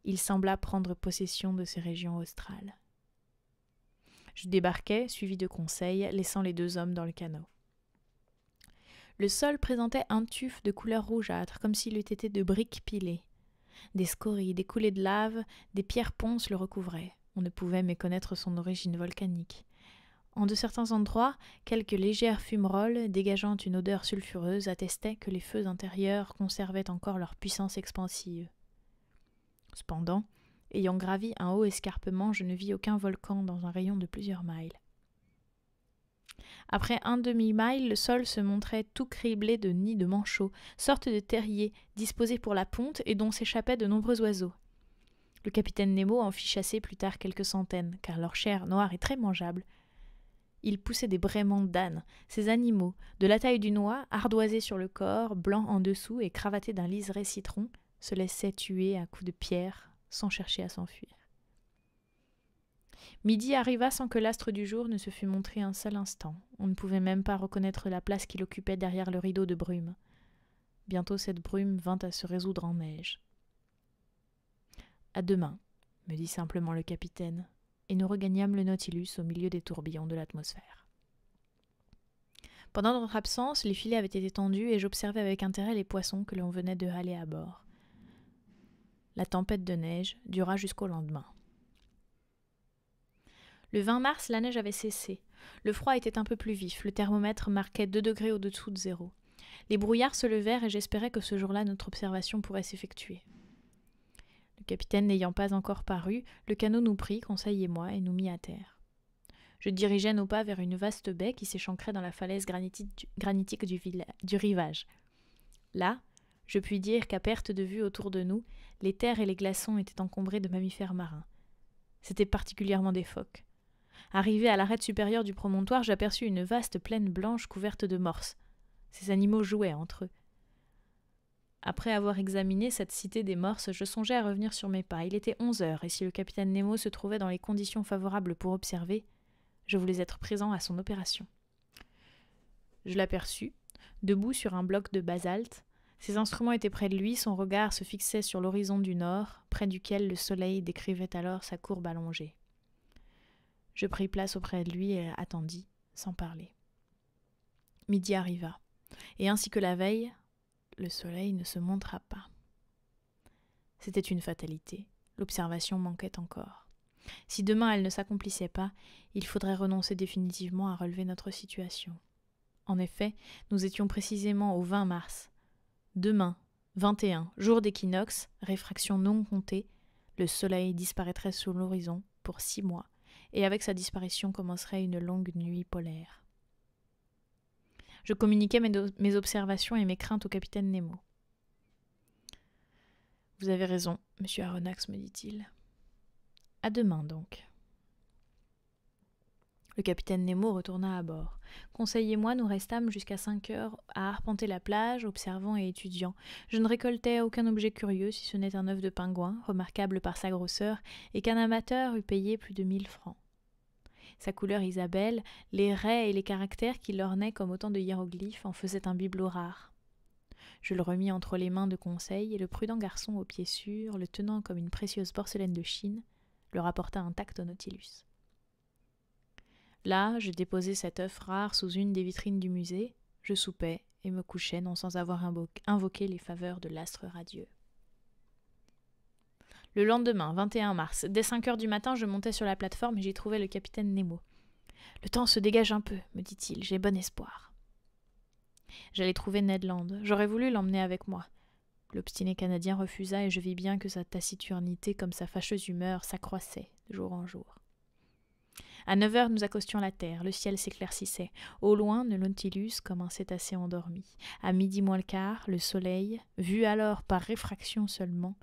Speaker 1: il sembla prendre possession de ces régions australes. Je débarquai, suivi de Conseil, laissant les 2 hommes dans le canot. Le sol présentait un tuf de couleur rougeâtre, comme s'il eût été de briques pilées. Des scories, des coulées de lave, des pierres ponces le recouvraient. On ne pouvait méconnaître son origine volcanique. En de certains endroits, quelques légères fumerolles, dégageant une odeur sulfureuse, attestaient que les feux intérieurs conservaient encore leur puissance expansive. Cependant, ayant gravi un haut escarpement, je ne vis aucun volcan dans un rayon de plusieurs miles. Après un demi-mille, le sol se montrait tout criblé de nids de manchots, sortes de terriers disposés pour la ponte et dont s'échappaient de nombreux oiseaux. Le capitaine Nemo en fit chasser plus tard quelques centaines, car leur chair noire est très mangeable. Ils poussaient des braiements d'âne. Ces animaux, de la taille d'une oie, ardoisés sur le corps, blancs en dessous et cravatés d'un liseré citron, se laissaient tuer à coups de pierre, sans chercher à s'enfuir. Midi arriva sans que l'astre du jour ne se fût montré un seul instant. On ne pouvait même pas reconnaître la place qu'il occupait derrière le rideau de brume. Bientôt cette brume vint à se résoudre en neige. « À demain », me dit simplement le capitaine, et nous regagnâmes le Nautilus au milieu des tourbillons de l'atmosphère. Pendant notre absence, les filets avaient été tendus et j'observais avec intérêt les poissons que l'on venait de haler à bord. La tempête de neige dura jusqu'au lendemain. Le 20 mars, la neige avait cessé. Le froid était un peu plus vif, le thermomètre marquait 2 degrés au-dessous de zéro. Les brouillards se levèrent et j'espérais que ce jour-là notre observation pourrait s'effectuer. Le capitaine n'ayant pas encore paru, le canot nous prit, Conseil et moi, et nous mit à terre. Je dirigeai nos pas vers une vaste baie qui s'échancrait dans la falaise granitique du rivage. Là, je puis dire qu'à perte de vue autour de nous, les terres et les glaçons étaient encombrés de mammifères marins. C'étaient particulièrement des phoques. Arrivé à l'arête supérieure du promontoire, j'aperçus une vaste plaine blanche couverte de morses. Ces animaux jouaient entre eux. Après avoir examiné cette cité des morses, je songeais à revenir sur mes pas. Il était 11 heures, et si le capitaine Nemo se trouvait dans les conditions favorables pour observer, je voulais être présent à son opération. Je l'aperçus, debout sur un bloc de basalte. Ses instruments étaient près de lui, son regard se fixait sur l'horizon du nord, près duquel le soleil décrivait alors sa courbe allongée. Je pris place auprès de lui et attendis, sans parler. Midi arriva, et ainsi que la veille, le soleil ne se montra pas. C'était une fatalité. L'observation manquait encore. Si demain elle ne s'accomplissait pas, il faudrait renoncer définitivement à relever notre situation. En effet, nous étions précisément au 20 mars. Demain, 21, jour d'équinoxe, réfraction non comptée, le soleil disparaîtrait sous l'horizon pour 6 mois, et avec sa disparition commencerait une longue nuit polaire. Je communiquai mes observations et mes craintes au capitaine Nemo. « Vous avez raison, monsieur Aronnax, me dit-il. À demain, donc. » Le capitaine Nemo retourna à bord. Conseil et moi, nous restâmes jusqu'à 5 heures à arpenter la plage, observant et étudiant. Je ne récoltais aucun objet curieux, si ce n'est un œuf de pingouin, remarquable par sa grosseur, et qu'un amateur eût payé plus de 1000 francs. Sa couleur Isabelle, les raies et les caractères qui l'ornaient comme autant de hiéroglyphes en faisaient un bibelot rare. Je le remis entre les mains de Conseil, et le prudent garçon aux pieds sûrs, le tenant comme une précieuse porcelaine de Chine, le rapporta intact au Nautilus. Là, je déposai cet œuf rare sous une des vitrines du musée, je soupai et me couchai, non sans avoir invoqué les faveurs de l'astre radieux. Le lendemain, 21 mars, dès 5 heures du matin, je montai sur la plateforme et j'y trouvai le capitaine Nemo. « Le temps se dégage un peu, me dit-il, j'ai bon espoir. » J'allais trouver Ned Land. J'aurais voulu l'emmener avec moi. L'obstiné Canadien refusa et je vis bien que sa taciturnité comme sa fâcheuse humeur s'accroissaient de jour en jour. À 9 heures, nous accostions la terre. Le ciel s'éclaircissait. Au loin, le Nautilus comme un cétacé endormi. À midi moins le quart, le soleil, vu alors par réfraction seulement,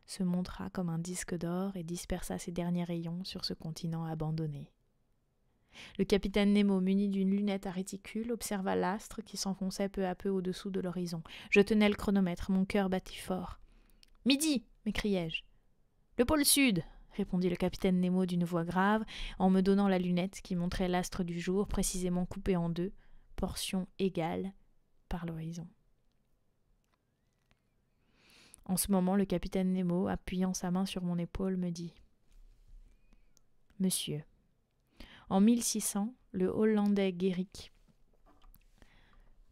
Speaker 1: se montra comme un disque d'or et dispersa ses derniers rayons sur ce continent abandonné. Le capitaine Nemo, muni d'une lunette à réticule, observa l'astre qui s'enfonçait peu à peu au-dessous de l'horizon. Je tenais le chronomètre, mon cœur battit fort. « Midi !» m'écriai-je. « Le pôle sud !» répondit le capitaine Nemo d'une voix grave, en me donnant la lunette qui montrait l'astre du jour, précisément coupé en deux, portions égales, par l'horizon. En ce moment, le capitaine Nemo, appuyant sa main sur mon épaule, me dit « Monsieur, en 1600, le Hollandais Guéric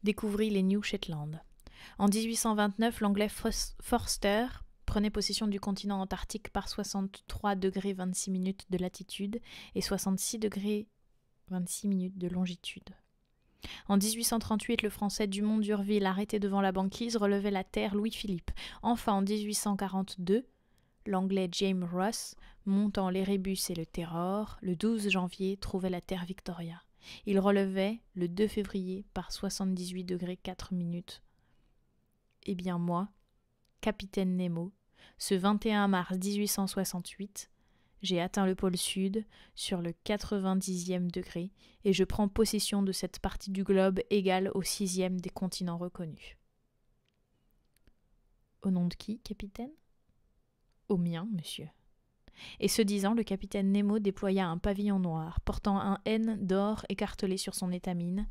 Speaker 1: découvrit les New Shetland. En 1829, l'Anglais Forster prenait possession du continent antarctique par 63 degrés 26 minutes de latitude et 66 degrés 26 minutes de longitude. En 1838, le Français Dumont d'Urville, arrêté devant la banquise, relevait la terre Louis-Philippe. Enfin, en 1842, l'Anglais James Ross, montant l'Erebus et le Terror, le 12 janvier, trouvait la terre Victoria. Il relevait, le 2 février, par 78 degrés 4 minutes. Eh bien moi, capitaine Nemo, ce 21 mars 1868, j'ai atteint le pôle sud, sur le 90e degré, et je prends possession de cette partie du globe égale au 6e des continents reconnus. Au nom de qui, capitaine ? Au mien, monsieur. Et ce disant, le capitaine Nemo déploya un pavillon noir, portant un N d'or écartelé sur son étamine,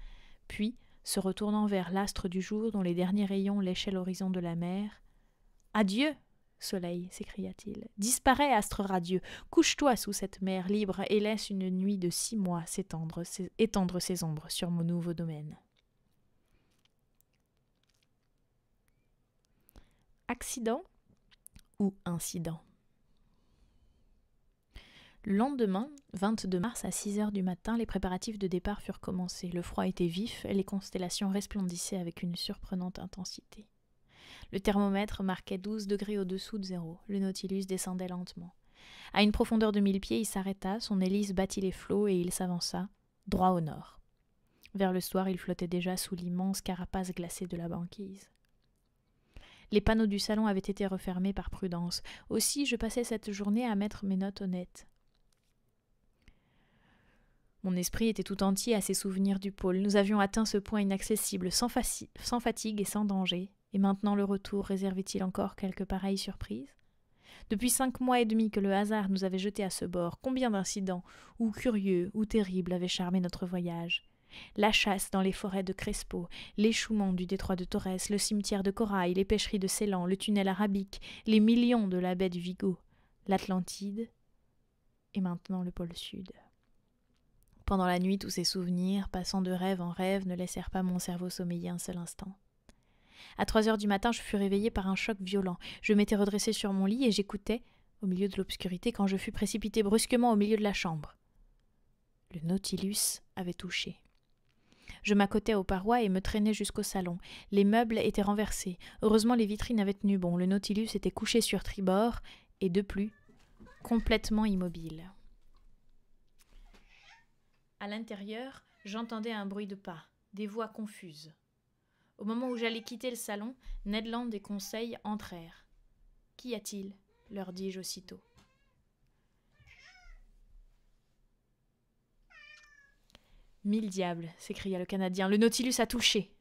Speaker 1: puis, se retournant vers l'astre du jour dont les derniers rayons léchaient l'horizon de la mer, « Adieu, soleil !» s'écria-t-il. « Disparais, astre radieux, couche-toi sous cette mer libre et laisse une nuit de 6 mois étendre ses ombres sur mon nouveau domaine. » Accident ou incident ? Le lendemain, 22 mars à 6 heures du matin, les préparatifs de départ furent commencés. Le froid était vif et les constellations resplendissaient avec une surprenante intensité. Le thermomètre marquait 12 degrés au-dessous de zéro. Le Nautilus descendait lentement. À une profondeur de 1000 pieds, il s'arrêta, son hélice battit les flots et il s'avança, droit au nord. Vers le soir, il flottait déjà sous l'immense carapace glacée de la banquise. Les panneaux du salon avaient été refermés par prudence. Aussi, je passais cette journée à mettre mes notes honnêtes. Mon esprit était tout entier à ces souvenirs du pôle. Nous avions atteint ce point inaccessible, sans fatigue et sans danger. Et maintenant le retour réservait-il encore quelque pareille surprise ? Depuis 5 mois et demi que le hasard nous avait jetés à ce bord, combien d'incidents, ou curieux, ou terribles, avaient charmé notre voyage ? La chasse dans les forêts de Crespo, l'échouement du détroit de Torres, le cimetière de Corail, les pêcheries de Ceylan, le tunnel arabique, les millions de la baie du Vigo, l'Atlantide, et maintenant le pôle sud. Pendant la nuit, tous ces souvenirs, passant de rêve en rêve, ne laissèrent pas mon cerveau sommeiller un seul instant. À 3 heures du matin, je fus réveillée par un choc violent. Je m'étais redressée sur mon lit et j'écoutais, au milieu de l'obscurité, quand je fus précipitée brusquement au milieu de la chambre. Le Nautilus avait touché. Je m'accotai aux parois et me traînai jusqu'au salon. Les meubles étaient renversés. Heureusement, les vitrines avaient tenu bon. Le Nautilus était couché sur tribord et, de plus, complètement immobile. À l'intérieur, j'entendais un bruit de pas, des voix confuses. Au moment où j'allais quitter le salon, Ned Land et Conseil entrèrent. « Qu'y a-t-il » leur dis-je aussitôt. « Mille diables » s'écria le Canadien, « le Nautilus a touché !»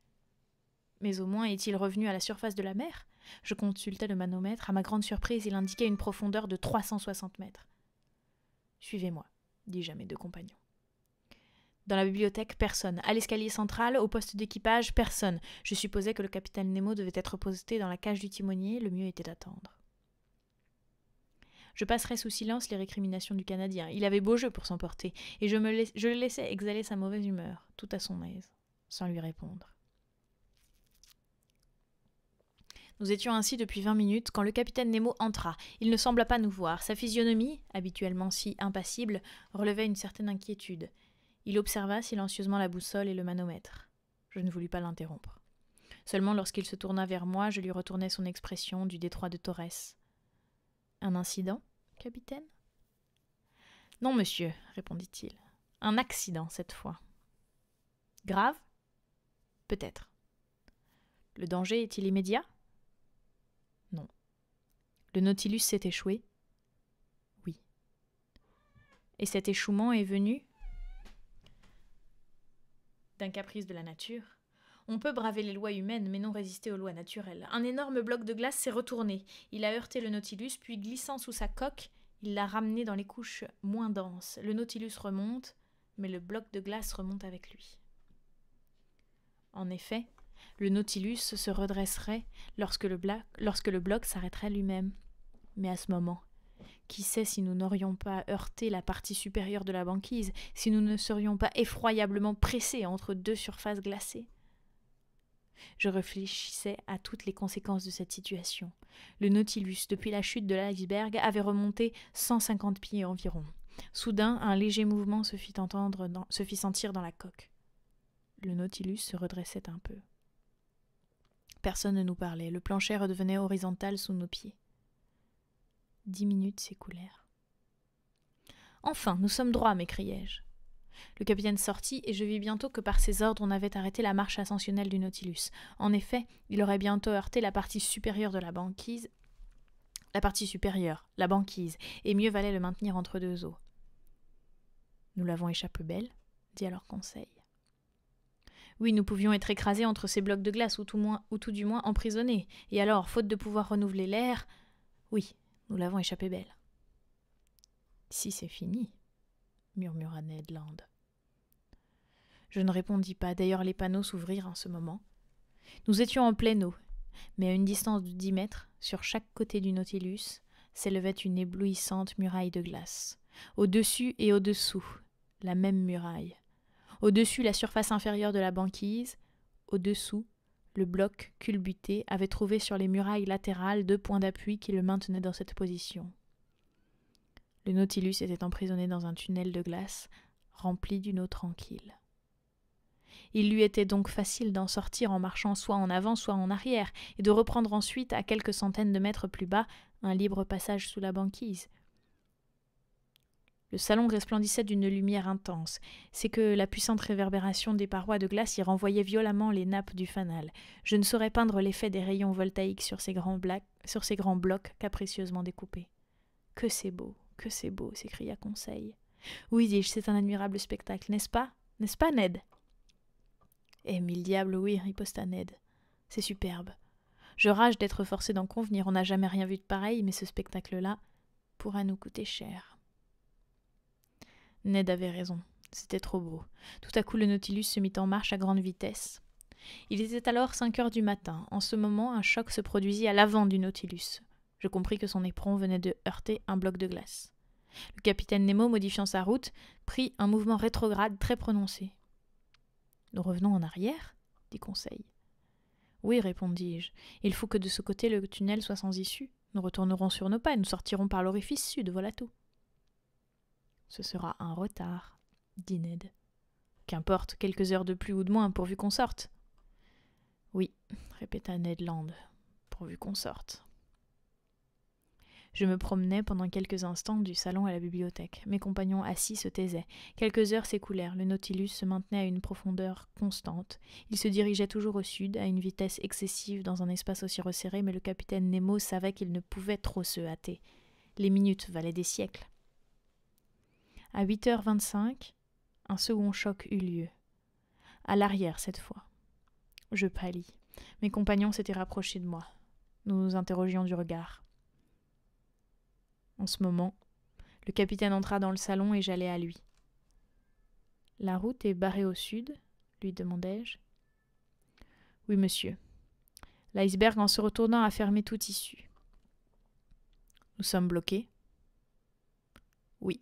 Speaker 1: Mais au moins est-il revenu à la surface de la mer ? Je consultai le manomètre. À ma grande surprise, il indiquait une profondeur de 360 mètres. « Suivez-moi » dis-je à mes 2 compagnons. Dans la bibliothèque, personne. À l'escalier central, au poste d'équipage, personne. Je supposais que le capitaine Nemo devait être posté dans la cage du timonier. Le mieux était d'attendre. Je passerai sous silence les récriminations du Canadien. Il avait beau jeu pour s'emporter, et je le laissais exhaler sa mauvaise humeur, tout à son aise, sans lui répondre. Nous étions ainsi depuis 20 minutes quand le capitaine Nemo entra. Il ne sembla pas nous voir. Sa physionomie, habituellement si impassible, relevait une certaine inquiétude. Il observa silencieusement la boussole et le manomètre. Je ne voulus pas l'interrompre. Seulement lorsqu'il se tourna vers moi, je lui retournai son expression du détroit de Torrès. « Un incident, capitaine ?»« Non, monsieur, répondit-il. Un accident, cette fois. »« Grave ? Peut-être. »« Le danger est-il immédiat ? » Non. »« Le Nautilus s'est échoué ? » Oui. »« Et cet échouement est venu ? » D'un caprice de la nature. On peut braver les lois humaines, mais non résister aux lois naturelles. Un énorme bloc de glace s'est retourné. Il a heurté le Nautilus, puis glissant sous sa coque, il l'a ramené dans les couches moins denses. Le Nautilus remonte, mais le bloc de glace remonte avec lui. En effet, le Nautilus se redresserait lorsque le bloc s'arrêterait lui-même. Mais à ce moment, qui sait si nous n'aurions pas heurté la partie supérieure de la banquise, si nous ne serions pas effroyablement pressés entre 2 surfaces glacées ? Je réfléchissais à toutes les conséquences de cette situation. Le Nautilus, depuis la chute de l'iceberg, avait remonté 150 pieds environ. Soudain, un léger mouvement se fit sentir dans la coque. Le Nautilus se redressait un peu. Personne ne nous parlait. Le plancher redevenait horizontal sous nos pieds. 10 minutes s'écoulèrent. « Enfin, nous sommes droits » m'écriai-je. Le capitaine sortit et je vis bientôt que par ses ordres on avait arrêté la marche ascensionnelle du Nautilus. En effet, il aurait bientôt heurté la partie supérieure de la banquise. La banquise, et mieux valait le maintenir entre 2 eaux. « Nous l'avons échappé belle » dit alors Conseil. Oui, nous pouvions être écrasés entre ces blocs de glace ou tout du moins emprisonnés. Et alors, faute de pouvoir renouveler l'air, oui, nous l'avons échappé belle. Si c'est fini, murmura Ned Land. Je ne répondis pas, d'ailleurs les panneaux s'ouvrirent en ce moment. Nous étions en pleine eau, mais à une distance de 10 mètres, sur chaque côté du Nautilus, s'élevait une éblouissante muraille de glace. Au-dessus et au-dessous, la même muraille. Au-dessus, la surface inférieure de la banquise. Au-dessous, le bloc culbuté avait trouvé sur les murailles latérales 2 points d'appui qui le maintenaient dans cette position. Le Nautilus était emprisonné dans un tunnel de glace rempli d'une eau tranquille. Il lui était donc facile d'en sortir en marchant soit en avant, soit en arrière, et de reprendre ensuite, à quelques centaines de mètres plus bas, un libre passage sous la banquise. Le salon resplendissait d'une lumière intense. C'est que la puissante réverbération des parois de glace y renvoyait violemment les nappes du fanal. Je ne saurais peindre l'effet des rayons voltaïques sur ces grands blocs capricieusement découpés. « Que c'est beau, s'écria Conseil. « Oui, dis-je, c'est un admirable spectacle, n'est-ce pas, Ned ?» « Eh, mille diables, oui, riposta Ned. « C'est superbe. Je rage d'être forcé d'en convenir, on n'a jamais rien vu de pareil, mais ce spectacle-là pourra nous coûter cher. » Ned avait raison, c'était trop beau. Tout à coup, le Nautilus se mit en marche à grande vitesse. Il était alors 5 heures du matin. En ce moment, un choc se produisit à l'avant du Nautilus. Je compris que son éperon venait de heurter un bloc de glace. Le capitaine Nemo, modifiant sa route, prit un mouvement rétrograde très prononcé. « Nous revenons en arrière ?» dit Conseil. « Oui, répondis-je. Il faut que de ce côté le tunnel soit sans issue. Nous retournerons sur nos pas et nous sortirons par l'orifice sud, voilà tout. Ce sera un retard, dit Ned. Qu'importe, quelques heures de plus ou de moins, pourvu qu'on sorte. Oui, répéta Ned Land, pourvu qu'on sorte. Je me promenais pendant quelques instants du salon à la bibliothèque. Mes compagnons assis se taisaient. Quelques heures s'écoulèrent. Le Nautilus se maintenait à une profondeur constante. Il se dirigeait toujours au sud, à une vitesse excessive dans un espace aussi resserré, mais le capitaine Nemo savait qu'il ne pouvait trop se hâter. Les minutes valaient des siècles. À 8h25, un second choc eut lieu. À l'arrière cette fois. Je pâlis. Mes compagnons s'étaient rapprochés de moi. Nous nous interrogions du regard. En ce moment, le capitaine entra dans le salon et j'allai à lui. « La route est barrée au sud ?» lui demandai-je. « Oui, monsieur. L'iceberg, en se retournant, a fermé toute issue. »« Nous sommes bloqués ?»« Oui. »